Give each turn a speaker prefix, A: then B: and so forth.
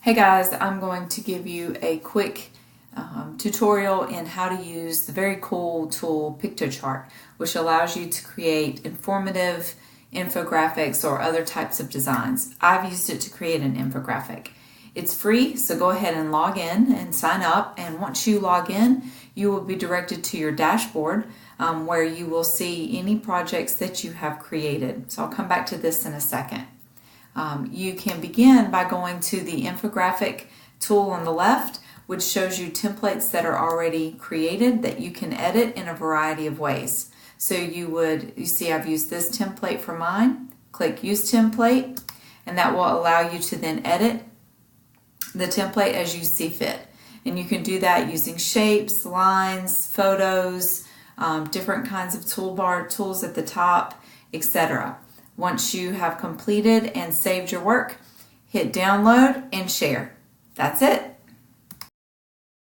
A: Hey guys, I'm going to give you a quick tutorial in how to use the very cool tool Piktochart, which allows you to create informative infographics or other types of designs. I've used it to create an infographic. It's free, so go ahead and log in and sign up, and once you log in, you will be directed to your dashboard where you will see any projects that you have created. So I'll come back to this in a second. You can begin by going to the infographic tool on the left, which shows you templates that are already created that you can edit in a variety of ways. So you see I've used this template for mine. Click Use Template, and that will allow you to then edit the template as you see fit. And you can do that using shapes, lines, photos, different kinds of toolbar tools at the top, etc. Once you have completed and saved your work, hit download and share. That's it.